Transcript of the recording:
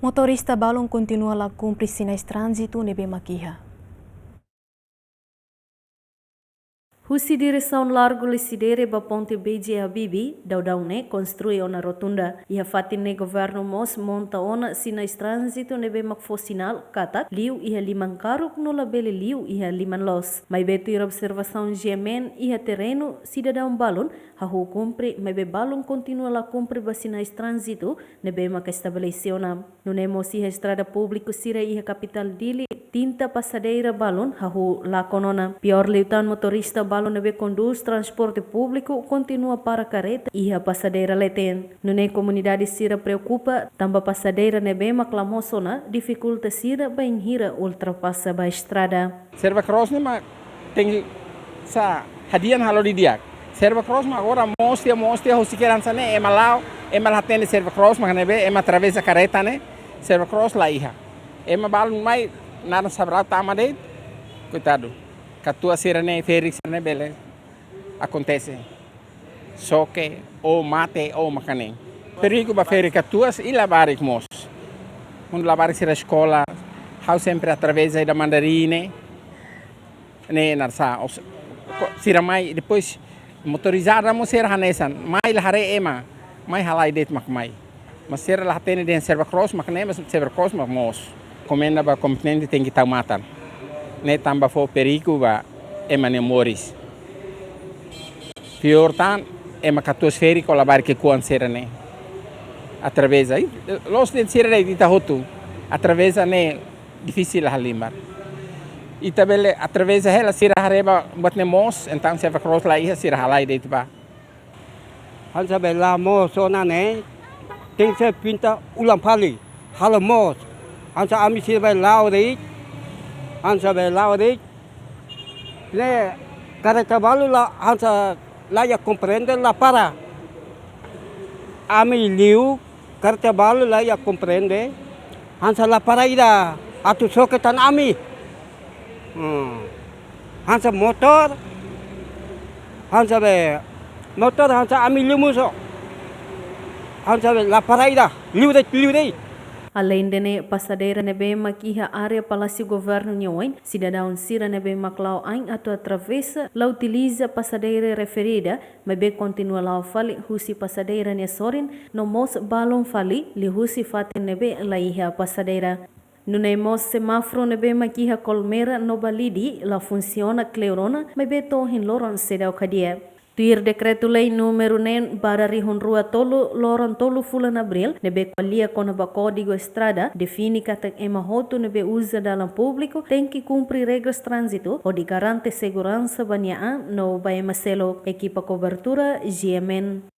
Motorista balão continua a cumprir sinais de trânsito nebe Maquiha. Husi direção largo lisidere ba ponte BJ Habibi, daudau-ne construi ona rotunda. Iha fatine governo mos monta ona sinais trânsito nebe makfo sinal katak liu iha liman karuk no labele liu iha liman los. Mai betu ir observação gemen iha terreno cidadão balon hahu cumpre mai be balon continua la cumpre ba sinais trânsito nebe mak estabeleciona. Nunemos iha estrada público sira iha capital dili tinta passadeira balon hahu la conona. Pior liutan motorista balon nebe conduz transporte público continua para careta e a passadeira leten. Nune comunidade sira preocupa tamba passadeira nebe maclamosona dificulta sira bem hira ultrapassa ba estrada. Serva cross ne ma tem sa hadian halo di dia. Serva cross ma agora mostia hosikerança ne é malau é malhatene serva cross ma nebe é atravessa careta ne serva cross la iha. É ma balon mai nada sabrá tamade coitado. Catua sirene Félix ne bele acontece. Só que ou mate ou macanem. Perigo ba feri catuas e lavar mos. Quando lavar a escola, how sempre através da mandarine. Ne narsa. Sira mai depois motorizada mo ser hanesan. Mai lahare ema. Mai halai det mak mai. Mas ser la tene den serva cross macanem, mas serva cross mak mos. Comenda ba competente tem que estar matando. Ne tamba fo perigo ba emane moris. Pior tan ema catosférico la barque com serene. Através aí los den serene di tahotu. Através ne difícil a limbar. E também através ela sira hareba batne mos então se va cross la iha sira halai de ba. Han sabe la mos sona ne tem se pinta ulam pali hala mos. Han sa ami sira lao de han sabe lao de le careta balu la hansa la ya comprende la para ami liu careta balu la ya comprende hansa la para ida atu soketan ami hansa motor hansa be motor hansa ami liu muso hansa be la para ida liu de Além de passadeira nebe maquiha área Palácio Governo Nhoen, cidadão sira nebe maclau ain atau atravessa la utiliza passadeira referida, mas be continua la fali husi passadeira ne sorin no mos balon fali li husi fatin nebe la iha passadeira. Nune mos semáforo nebe maquiha colmera no balidi la funciona cleurona, mas be tohin loron sedau kadia. Tuir decreto lei número 9 barari honrua tolo loron tolo fulan abril nebe qualia com o código estrada define que ema hoto nebe usa dalam público tem que cumprir regras trânsito ou de garante segurança banhaan no baema selo equipa cobertura GMN.